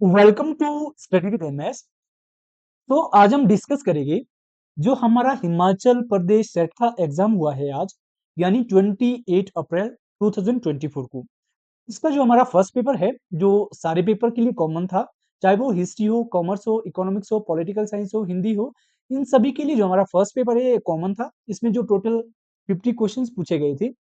Welcome to study with MS. तो आज हम डिस्कस करेंगे जो हमारा हिमाचल प्रदेश सेट का एग्जाम हुआ है आज, यानी 28 अप्रैल 2024 को। इसका जो हमारा फर्स्ट पेपर है, जो सारे पेपर के लिए कॉमन था, चाहे वो हिस्ट्री हो, कॉमर्स हो, इकोनॉमिक्स हो, पॉलिटिकल साइंस हो, हिंदी हो, इन सभी के लिए जो हमारा फर्स्ट पेपर है ये कॉमन था। इसमें जो टोटल 50 क्वेश्चंस पूछे गए थे,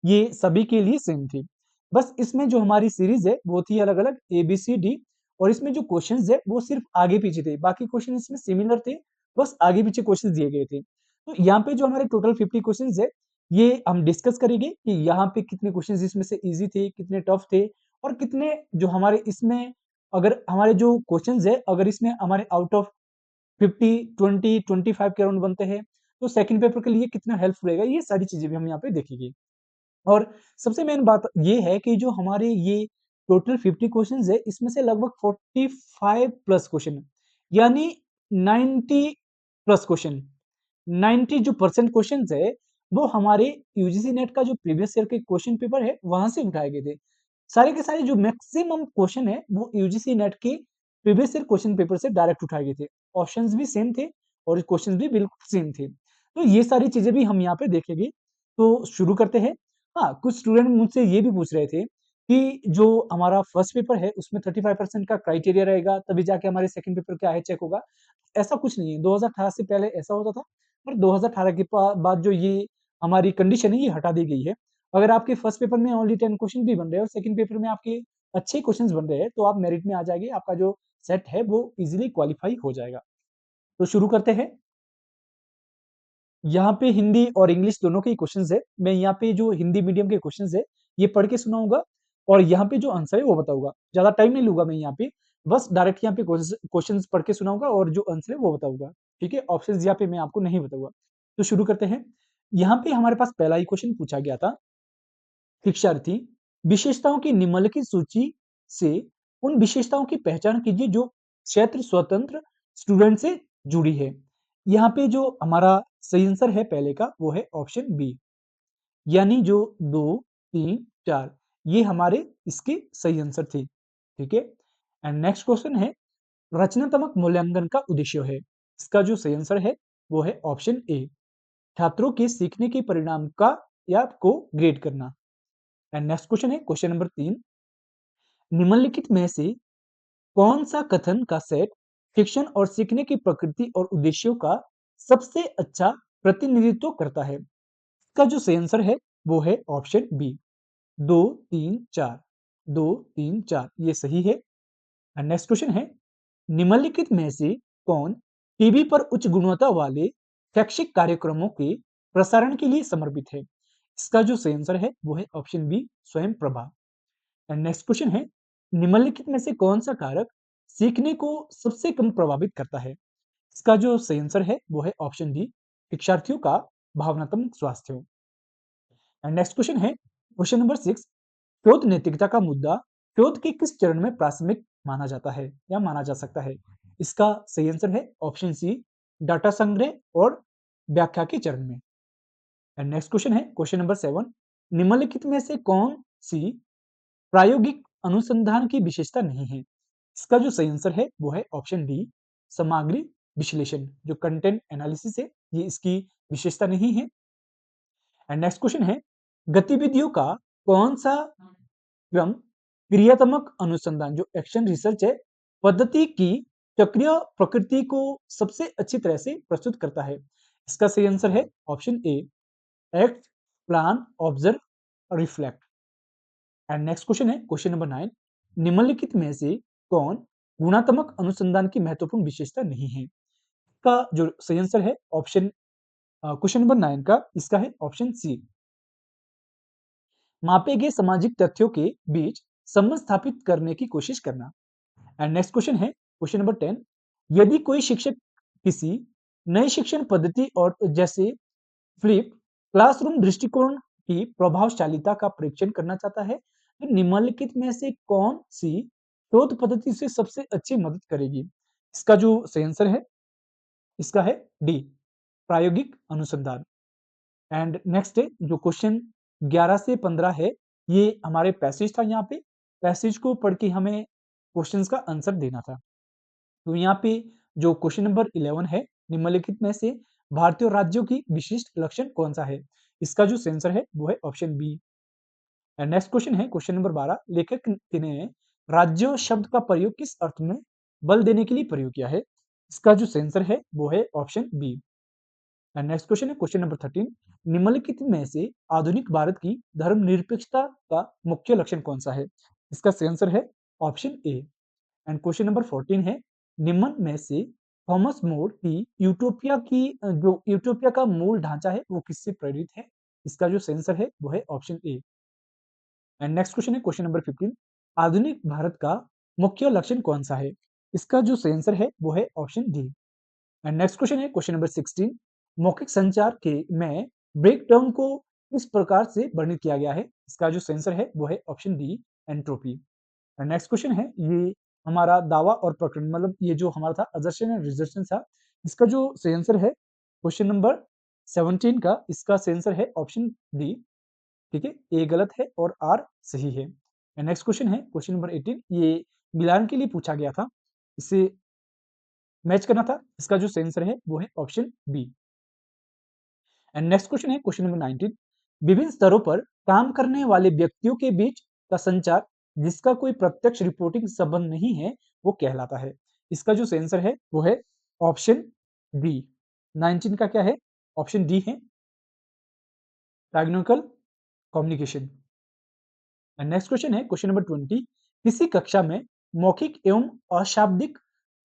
ये सभी के लिए सेम थी। बस इसमें जो हमारी सीरीज है वो थी अलग अलग ए बी सी डी, और इसमें जो क्वेश्चंस है वो सिर्फ आगे पीछे थे, बाकी क्वेश्चन इसमें सिमिलर थे, बस आगे पीछे क्वेश्चन दिए गए थे। तो यहाँ पे जो हमारे टोटल 50 क्वेश्चंस है, ये हम डिस्कस करेंगे कि यहाँ पे कितने क्वेश्चंस इसमें से इजी थे, कितने टफ थे, और कितने जो हमारे इसमें, अगर हमारे जो क्वेश्चंस है अगर इसमें हमारे आउट ऑफ 50 20 25 के अराउंड बनते हैं, तो सेकंड पेपर के लिए कितना हेल्पफुल रहेगा, ये सारी चीजें भी हम यहाँ पे देखेंगे। और सबसे मेन बात ये है कि जो हमारे ये टोटल 50 क्वेश्चंस है, इसमें से लगभग 45 प्लस क्वेश्चन, यानी 90 प्लस क्वेश्चन, 90 जो परसेंट क्वेश्चंस है, वो हमारे यूजीसी नेट का जो प्रीवियस ईयर के क्वेश्चन पेपर है वहां से उठाए गए थे। सारे के सारे जो मैक्सिमम क्वेश्चन है वो यूजीसी नेट के प्रीवियस ईयर क्वेश्चन पेपर से डायरेक्ट उठाए गए थे। ऑप्शंस भी सेम थे और क्वेश्चंस भी बिल्कुल सेम थे। तो ये सारी चीजें भी हम यहाँ पे देखेंगे। तो शुरू करते हैं। हाँ, कुछ स्टूडेंट मुझसे ये भी पूछ रहे थे कि जो हमारा फर्स्ट पेपर है उसमें 35% का क्राइटेरिया रहेगा, तभी जाके हमारे सेकंड पेपर क्या है चेक होगा। ऐसा कुछ नहीं है। 2018 से पहले ऐसा होता था, पर 2018 के बाद जो ये हमारी कंडीशन है ये हटा दी गई है। अगर आपके फर्स्ट पेपर में ओनली 10 क्वेश्चन भी बन रहे हैं और सेकंड पेपर में आपके अच्छे क्वेश्चंस बन रहे हैं, तो आप मेरिट में आ जाएंगे, आपका जो सेट है वो इजीली क्वालिफाई हो जाएगा। तो शुरू करते हैं। यहाँ पे हिंदी और इंग्लिश दोनों के क्वेश्चंस है। मैं यहाँ पे जो हिंदी मीडियम के क्वेश्चंस है ये पढ़ के सुनाऊंगा, और यहाँ पे जो आंसर है वो बताऊंगा। ज्यादा टाइम नहीं लूंगा मैं यहाँ पे, बस डायरेक्ट यहाँ पे क्वेश्चंस पढ़ के सुनाऊंगा और जो आंसर है वो बताऊंगा। ठीक है, ऑप्शंस यहाँ पे मैं आपको नहीं बताऊंगा। तो शुरू करते हैं। यहाँ पे हमारे पास पहला ही क्वेश्चन पूछा गया था। शिक्षार्थी, विशेषताओं की निम्नलिखित सूची से उन विशेषताओं की पहचान कीजिए जो क्षेत्र स्वतंत्र स्टूडेंट से जुड़ी है। यहाँ पे जो हमारा सही आंसर है पहले का वो है ऑप्शन बी, यानी जो 2 3 4, ये हमारे इसके सही आंसर थे। ठीक है। एंड नेक्स्ट क्वेश्चन है, रचनात्मक मूल्यांकन का उद्देश्य है। इसका जो सही आंसर है वो है ऑप्शन ए, छात्रों के सीखने के परिणाम का या को ग्रेड करना। एंड नेक्स्ट क्वेश्चन है क्वेश्चन नंबर 3, निम्नलिखित में से कौन सा कथन का सेट शिक्षण और सीखने की प्रकृति और उद्देश्यों का सबसे अच्छा प्रतिनिधित्व करता है। इसका जो सही आंसर है वो है ऑप्शन बी, 2 3 4, 2 3 4, ये सही है। नेक्स्ट क्वेश्चन है, निम्नलिखित में से कौन टीवी पर उच्च गुणवत्ता वाले शैक्षिक कार्यक्रमों के प्रसारण के लिए समर्पित है। इसका जो सही आंसर है वो है ऑप्शन बी, स्वयं प्रभा। एंड नेक्स्ट क्वेश्चन है, निम्नलिखित में से कौन सा कारक सीखने को सबसे कम प्रभावित करता है। इसका जो सही आंसर है वो है ऑप्शन डी, शिक्षार्थियों का भावनात्मक स्वास्थ्य। एंड नेक्स्ट क्वेश्चन है क्वेश्चन नंबर 6, शोध नैतिकता का मुद्दा शोध के किस चरण में प्राथमिक माना जाता है या माना जा सकता है। इसका सही आंसर है ऑप्शन सी, डाटा संग्रह और व्याख्या के चरण में। एंड नेक्स्ट क्वेश्चन है क्वेश्चन नंबर 7, निम्नलिखित में से कौन सी प्रायोगिक अनुसंधान की विशेषता नहीं है। इसका जो सही आंसर है वो है ऑप्शन डी, सामग्री विश्लेषण, जो कंटेंट एनालिसिस है, ये इसकी विशेषता नहीं है। एंड नेक्स्ट क्वेश्चन है, गतिविधियों का कौन सा क्रम क्रियात्मक अनुसंधान, जो एक्शन रिसर्च है, पद्धति की चक्रीय प्रकृति को सबसे अच्छी तरह से प्रस्तुत करता है। इसका सही आंसर है option A, act, plan, observe, reflect. And next question है क्वेश्चन नंबर 9, निम्नलिखित में से कौन गुणात्मक अनुसंधान की महत्वपूर्ण विशेषता नहीं है। का जो सही आंसर है ऑप्शन, क्वेश्चन नंबर 9 का इसका है ऑप्शन सी, मापे गए सामाजिक तथ्यों के बीच संबंध स्थापित करने की कोशिश करना। एंड नेक्स्ट क्वेश्चन है क्वेश्चन नंबर 10, यदि कोई शिक्षक किसी नई शिक्षण पद्धति और जैसे फ्लिप क्लासरूम दृष्टिकोण की प्रभावशालीता का परीक्षण करना चाहता है, तो निम्नलिखित में से कौन सी शोध पद्धति से सबसे अच्छी मदद करेगी। इसका जो सही आंसर है इसका है डी, प्रायोगिक अनुसंधान। एंड नेक्स्ट है जो क्वेश्चन 11 से 15 है, ये हमारे पैसेज था। यहाँ पे पैसेज को पढ़ के हमें क्वेश्चंस का आंसर देना था। तो यहाँ पे जो क्वेश्चन नंबर 11 है, निम्नलिखित में से भारतीय राज्यों की विशिष्ट लक्षण कौन सा है? इसका जो आंसर है वो है option B. And next question है क्वेश्चन नंबर 12, लेखक ने राज्य शब्द का प्रयोग किस अर्थ में बल देने के लिए प्रयोग किया है? इसका जो आंसर है वो है option B. And next question है क्वेश्चन नंबर 13, निम्नलिखित में से आधुनिक भारत की धर्मनिरपेक्षता का मुख्य लक्षण कौन सा है? इसका आंसर है option A. And question number 14 है, निम्न में से थॉमस मोर की जो यूटोपिया का मूल ढांचा है वो किससे प्रेरित है? इसका जो आंसर है वो है option A. And next question है क्वेश्चन नंबर 15, आधुनिक भारत का मुख्य लक्षण कौन सा है? इसका जो आंसर है वो है option D. And next question है क्वेश्चन नंबर 16, मौखिक संचार के में ब्रेक डाउन को किस प्रकार से वर्णित किया गया है? इसका जो आंसर है वो है option D, entropy. And next question है, ये हमारा दावा और प्रकरण, मतलब ये जो हमारा था असर्शन एंड रिजर्वेशन था, इसका जो आंसर है क्वेश्चन नंबर 17 का, इसका आंसर है ऑप्शन डी। ठीक है, ए गलत है और आर सही है। एंड नेक्स्ट क्वेश्चन है क्वेश्चन नंबर 18, ये मिलान के लिए पूछा गया था, इसे मैच करना था, इसका जो आंसर है वो है option B. And next question है क्वेश्चन नंबर 19, विभिन्न स्तरों पर काम करने वाले व्यक्तियों के बीच का संचार जिसका कोई प्रत्यक्ष रिपोर्टिंग संबंध नहीं है वो कहलाता है। इसका जो आंसर है वो है ऑप्शन डी। 19 का क्या है? ऑप्शन डी है, डायग्नोकल कम्युनिकेशन। एंड नेक्स्ट क्वेश्चन है क्वेश्चन नंबर 20, किसी कक्षा में मौखिक एवं अशाब्दिक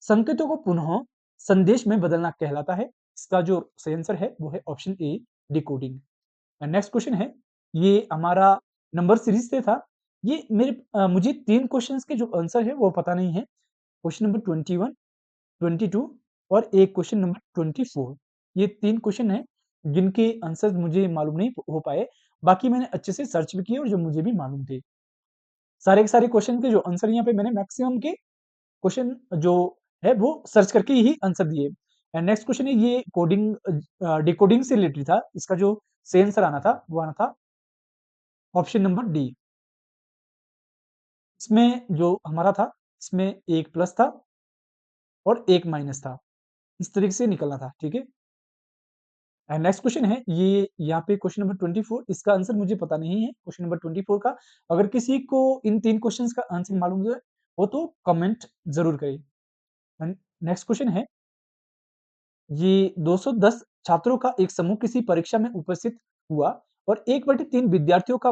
संकेतों को पुनः संदेश में बदलना कहलाता है। इसका जो आंसर है वो है option A, decoding. And next question है, ये हमारा नंबर सीरीज से था, ये मुझे 3 क्वेश्चंस के जो आंसर है वो पता नहीं है। क्वेश्चन नंबर 21, 22 और एक क्वेश्चन नंबर 24, ये 3 क्वेश्चन हैं जिनके आंसर मुझे मालूम नहीं हो पाए। बाकी मैंने अच्छे से सर्च भी किए और जो मुझे भी मालूम थे। सारे के सारे क्वेश्चन के जो आंसर यहाँ पे मैंने मैक्सिमम के क्वेश्चन जो है वो सर्च करके ही आंसर दिए। एंड नेक्स्ट क्वेश्चन है, ये डिकोडिंग से रिलेटेड था, इसका जो सही आंसर आना था वो आना था ऑप्शन नंबर डी। इसमें जो हमारा था, इसमें एक प्लस था और एक माइनस था, इस तरीके से निकलना था। ठीक है, एंड नेक्स्ट क्वेश्चन है, ये यहाँ पे क्वेश्चन नंबर 24, इसका आंसर मुझे पता नहीं है क्वेश्चन नंबर 24 का। अगर किसी को इन 3 क्वेश्चंस का आंसर मालूम हो तो कमेंट जरूर करें। एंड नेक्स्ट क्वेश्चन है, ये 210 छात्रों का एक समूह किसी परीक्षा में उपस्थित हुआ और 1/3 विद्यार्थियों का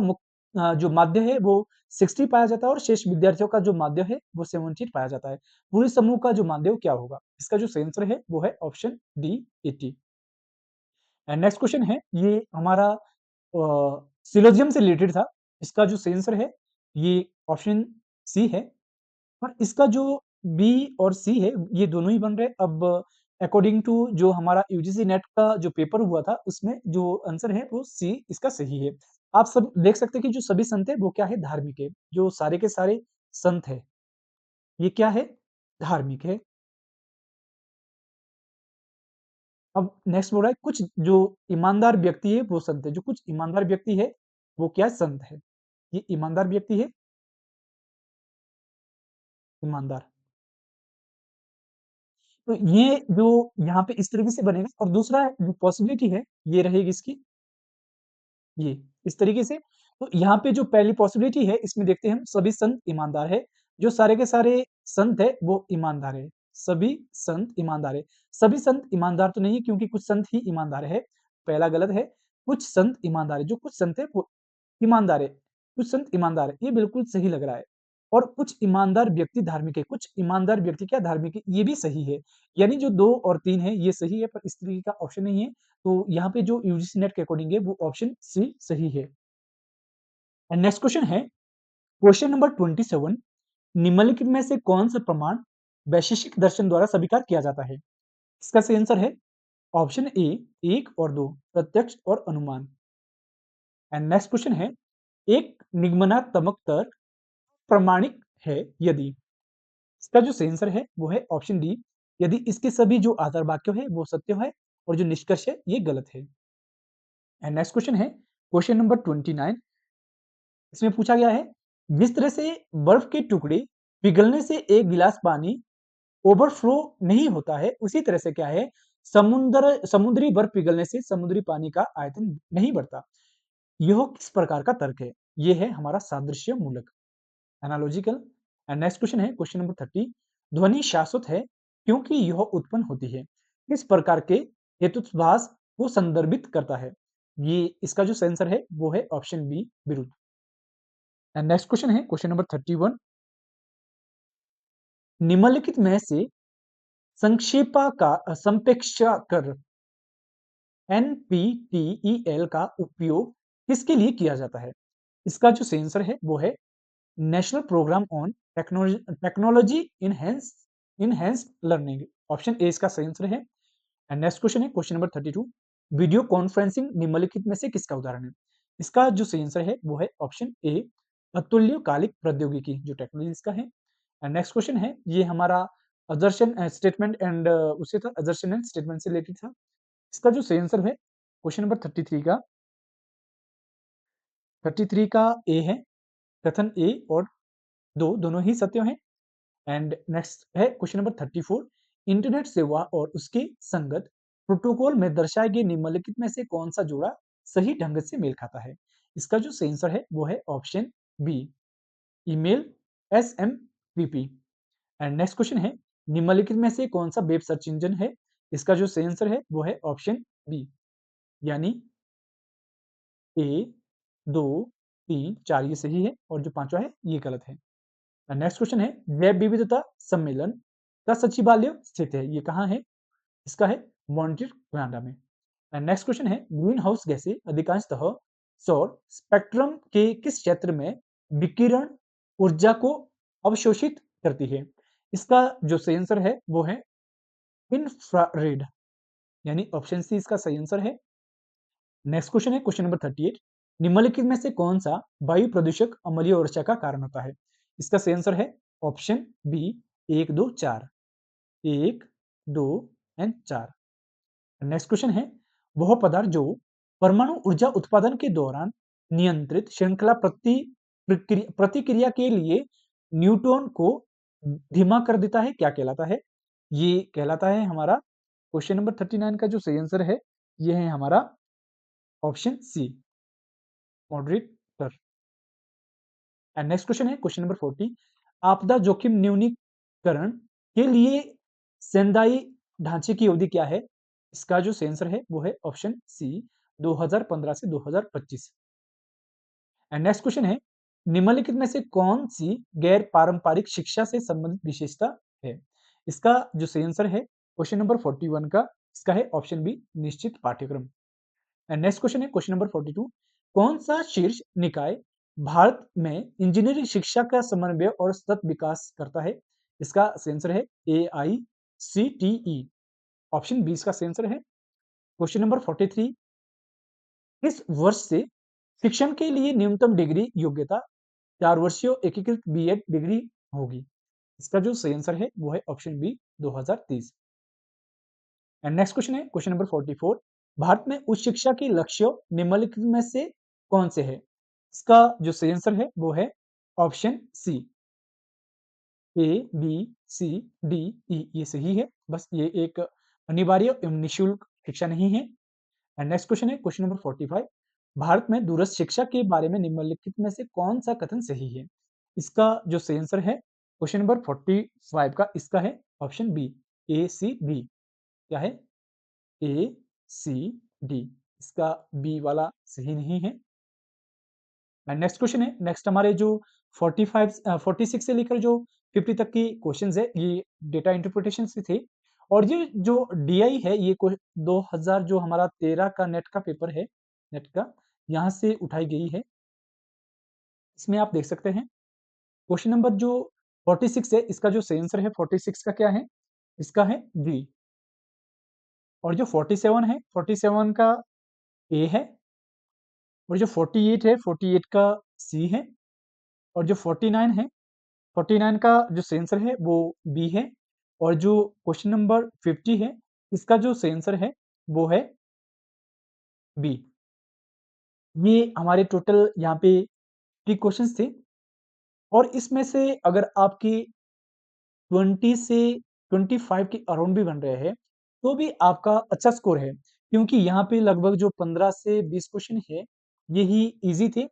जो माध्य है वो 60 पाया जाता है और शेष विद्यार्थियों का जो माध्य है वो 70 पाया जाता है। पूरे समूह का जो माध्य क्या होगा? इसका जो सही आंसर है वो है option D, 80। And next question है, ये हमारा सिलोजियम से रिलेटेड था, इसका जो सही आंसर है ये ऑप्शन सी है। और इसका जो बी और सी है ये दोनों ही बन रहे। अब अकॉर्डिंग टू जो हमारा यूजीसी नेट का जो पेपर हुआ था उसमें जो आंसर है वो सी इसका सही है। आप सब देख सकते हैं कि जो सभी संत है वो क्या है? धार्मिक है। जो सारे के सारे संत है ये क्या है? धार्मिक है। अब नेक्स्ट बोल रहा है, कुछ जो ईमानदार व्यक्ति है वो संत है। जो कुछ ईमानदार व्यक्ति है वो क्या संत है? ये ईमानदार व्यक्ति है, ईमानदार। तो ये जो यहाँ पे इस तरीके से बनेगा और दूसरा जो पॉसिबिलिटी है ये रहेगी इसकी, ये इस तरीके से। तो यहाँ पे जो पहली पॉसिबिलिटी है इसमें देखते हैं हम, सभी संत ईमानदार है। जो सारे के सारे संत है वो ईमानदार है। सभी संत ईमानदार है। सभी संत ईमानदार तो नहीं है क्योंकि कुछ संत ही ईमानदार है, पहला गलत है। कुछ संत ईमानदार है, जो कुछ संत है वो ईमानदार है, कुछ संत ईमानदार है, ये बिल्कुल सही लग रहा है। और कुछ ईमानदार व्यक्ति धार्मिक है, कुछ ईमानदार व्यक्ति क्या धार्मिक है, ये भी सही है। यानी जो 2 और 3 है ये सही है, पर इस तरीके का ऑप्शन नहीं है। तो यहाँ पे जो यूजीसी नेट के अकॉर्डिंग है वो ऑप्शन सी सही है। एंड नेक्स्ट क्वेश्चन है क्वेश्चन नंबर 27, निम्नलिखित में से कौन सा प्रमाण वैशेषिक दर्शन द्वारा स्वीकार किया जाता है? इसका सही आंसर है ऑप्शन ए, 1 और 2, प्रत्यक्ष और अनुमान। एंड नेक्स्ट क्वेश्चन है, एक निगमनात्मक तर्क प्रमाणिक है यदि, इसका जो सही आंसर है वो है ऑप्शन डी, यदि इसके सभी जो आधार वाक्य है वो सत्य है और जो निष्कर्ष है ये गलत है। एंड नेक्स्ट क्वेश्चन है क्वेश्चन नंबर 29, इसमें पूछा गया है, जिस तरह से बर्फ के टुकड़े पिघलने से एक गिलास पानी ओवरफ्लो नहीं होता है, उसी तरह से क्या है, समुद्री बर्फ पिघलने से समुद्री पानी का आयतन नहीं बढ़ता। यह किस प्रकार का तर्क है? ये है हमारा सादृश्य मूलक, एनालॉजिकल। एंड नेक्स्ट क्वेश्चन है क्वेश्चन नंबर 30। ध्वनि शाश्वत है क्योंकि यह उत्पन्न होती है। किस प्रकार के हेतुत्वास को संदर्भित करता है? ये इसका जो सेंसर है वो है ऑप्शन बी, विरुद्ध। एंड नेक्स्ट क्वेश्चन है क्वेश्चन नंबर 31। निम्नलिखित में से संक्षेपा का संप्रेक्षाकर NPTEL का उपयोग किसके लिए किया जाता है? इसका जो सेंसर है वो है national programme on technology enhanced learning. Option A इसका सही आंसर है। एंड नेक्स्ट क्वेश्चन है क्वेश्चन नंबर 32। वीडियो कॉन्फ्रेंसिंग निम्नलिखित में से किसका उदाहरण है? इसका जो सही आंसर है वो है ऑप्शन ए, अतुल्यकालिक प्रौद्योगिकी, जो टेक्नोलॉजी इसका है। एंड नेक्स्ट क्वेश्चन है, ये हमारा अजर्शन स्टेटमेंट एंड उससे था, अजर्शन एंड स्टेटमेंट से रिलेटेड था। इसका जो सही आंसर है क्वेश्चन नंबर 33 का ए है। कथन ए और दो दोनों ही सत्य हैं। एंड नेक्स्ट है क्वेश्चन नंबर 34। इंटरनेट सेवा और उसके संगत प्रोटोकॉल में दर्शाए गए निम्नलिखित में से कौन सा जोड़ा सही ढंग से मेल खाता है? इसका जो सही आंसर है वो है option B, email SMTP। And next question है, निम्नलिखित में से कौन सा वेब सर्च इंजन है? इसका जो सही आंसर है वो है ऑप्शन बी, यानी ए, 2, 3, 4 ये सही है और जो पांचवा है ये गलत है। नेक्स्ट क्वेश्चन है, जैव विविधता सम्मेलन का सचिवालय स्थित है, ये कहाँ है? इसका है मॉन्ट्रियल कनाडा में। नेक्स्ट क्वेश्चन है, ग्रीन हाउस गैसें अधिकांशतः सौर स्पेक्ट्रम के किस क्षेत्र में विकिरण ऊर्जा को अवशोषित करती है? इसका जो सही आंसर है वो है इंफ्रारेड, यानी ऑप्शन सी इसका सही आंसर है। नेक्स्ट क्वेश्चन है क्वेश्चन नंबर 38। निम्नलिखित में से कौन सा वायु प्रदूषक अम्लीय वर्षा का कारण होता है? इसका सही आंसर है option B, 1, 2, 4। 1, 2 and 4। Next question है, वह पदार्थ जो परमाणु ऊर्जा उत्पादन के दौरान नियंत्रित श्रृंखला प्रतिक्रिया के लिए न्यूट्रॉन को धीमा कर देता है, क्या कहलाता है? ये कहलाता है हमारा क्वेश्चन नंबर 39 का जो सही आंसर है ये है हमारा option C, moderator. And next question है क्वेश्चन नंबर 40। आपदा जोखिम न्यूनीकरण के लिए सेंदाई ढांचे की अवधि क्या है? इसका जो सेंसर है वो है ऑप्शन सी, 2015 से 2025। एंड नेक्स्ट क्वेश्चन है, निम्नलिखित में से कौन सी गैर पारंपरिक शिक्षा से संबंधित विशेषता है? इसका जो सही आंसर है क्वेश्चन नंबर 41 का, इसका है ऑप्शन बी, निश्चित पाठ्यक्रम। एंड नेक्स्ट क्वेश्चन है क्वेश्चन नंबर 42। कौन सा शीर्ष निकाय भारत में इंजीनियरिंग शिक्षा का समन्वय और सतत विकास करता है? इसका आंसर है AICTE, ऑप्शन बी इसका आंसर है। Question number 43। किस वर्ष से शिक्षण के लिए न्यूनतम डिग्री योग्यता 4 वर्षीय एकीकृत B.Ed डिग्री होगी? इसका जो सही आंसर है वो है option B, 2030। And next question है क्वेश्चन नंबर 44। भारत में उच्च शिक्षा के लक्ष्य निम्नलिखित में से कौन से है? इसका जो सही आंसर है वो है ऑप्शन सी, ABCDE, ये सही है। बस ये एक अनिवार्य एवं निःशुल्क शिक्षा नहीं है। एंड नेक्स्ट क्वेश्चन है क्वेश्चन नंबर 45। भारत में दूरस्थ शिक्षा के बारे में निम्नलिखित में से कौन सा कथन सही है? इसका जो सही आंसर है क्वेश्चन नंबर 45 का, इसका है ऑप्शन बी, ACD। क्या है? ACD, इसका बी वाला सही नहीं है। नेक्स्ट क्वेश्चन है, नेक्स्ट हमारे जो 46 से लेकर जो 50 तक की क्वेश्चंस है ये डेटा इंटरप्रिटेशन से थे। और ये जो DI है ये 2000 जो हमारा 13 का नेट का पेपर है, नेट का, यहाँ से उठाई गई है। इसमें आप देख सकते हैं क्वेश्चन नंबर जो 46 है इसका जो सही आंसर है 46 का क्या है? इसका है डी। और जो 47 है 47 का ए है। और जो 48 है 48 का सी है। और जो 49 है 49 का जो सही आंसर है वो बी है। और जो क्वेश्चन नंबर 50 है इसका जो सही आंसर है वो है बी। ये हमारे टोटल यहाँ पे 3 क्वेश्चंस थे। और इसमें से अगर आपकी 20 से 25 के अराउंड भी बन रहे हैं, तो भी आपका अच्छा स्कोर है। क्योंकि यहाँ पे लगभग जो 15 से 20 क्वेश्चन है, यही ईज़ी थे।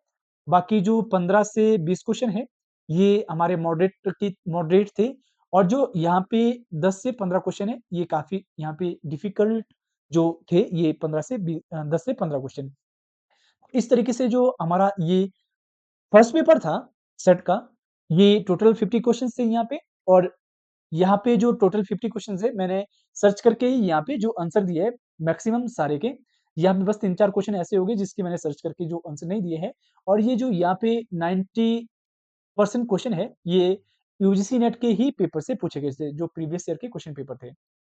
बाकी जो 15 से 20 क्वेश्चन है, ये हमारे मॉडरेट थे और जो यहाँ पे 10 से 15 क्वेश्चन है, ये काफ़ी यहाँ पे डिफ़िकल्ट जो थे, ये 10 से 15 क्वेश्चन। इस तरीके से जो हमारा ये फर्स्ट पेपर था सेट का, ये टोटल 50 क्वेश्चन्स थे यहाँ पे और यहाँ पे जो टोटल 50 क्वेश्चन्स है, मैंने सर्च करके ही यहाँ पे जो आंसर दिए हैं मैक्सिमम सारे के, यहाँ पे बस 3-4 क्वेश्चन ऐसे हो गए जिसके मैंने सर्च करके जो आंसर नहीं दिए हैं और ये जो यहाँ पे 90% क्वेश्चन है, ये यूजीसी नेट के ही पेपर से पूछे गए थे, जो प्रीवियस ईयर के क्वेश्चन पेपर थे।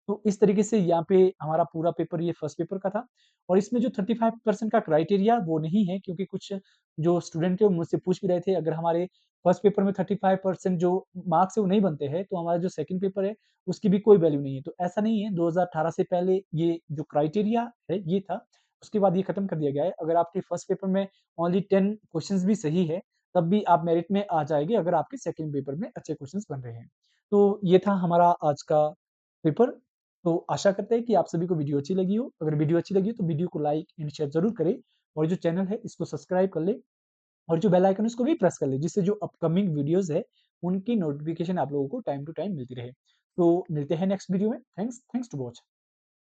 तो इस तरीके से यहाँ पे हमारा पूरा पेपर ये फर्स्ट पेपर का था और इसमें जो 35% का क्राइटेरिया वो नहीं है क्योंकि कुछ जो स्टूडेंट थे वो मुझसे पूछ भी रहे थे अगर हमारे फर्स्ट पेपर में 35% जो मार्क्स है वो नहीं बनते हैं, तो हमारा जो सेकंड पेपर है उसकी भी कोई वैल्यू नहीं है। तो ऐसा नहीं है, 2018 से पहले ये जो क्राइटेरिया है ये था, उसके बाद ये खत्म कर दिया गया है। अगर आपके फर्स्ट पेपर में ओनली 10 क्वेश्चंस भी सही है, तब भी आप मेरिट में आ जाएँगे अगर आपके सेकंड पेपर में अच्छे क्वेश्चंस बन रहे हैं। तो ये था हमारा आज का पेपर। तो आशा करते हैं कि आप सभी को वीडियो अच्छी लगी हो। अगर वीडियो अच्छी लगी हो तो वीडियो को लाइक एंड शेयर ज़रूर करें और जो चैनल है इसको सब्सक्राइब कर लें और जो बेल आइकन है उसको भी प्रेस कर लें जिससे जो अपकमिंग वीडियोज़ है उनकी नोटिफ़िकेशन आप लोगों को टाइम टू टाइम मिलती रहे। तो मिलते हैं नेक्स्ट वीडियो में। Thanks to watch.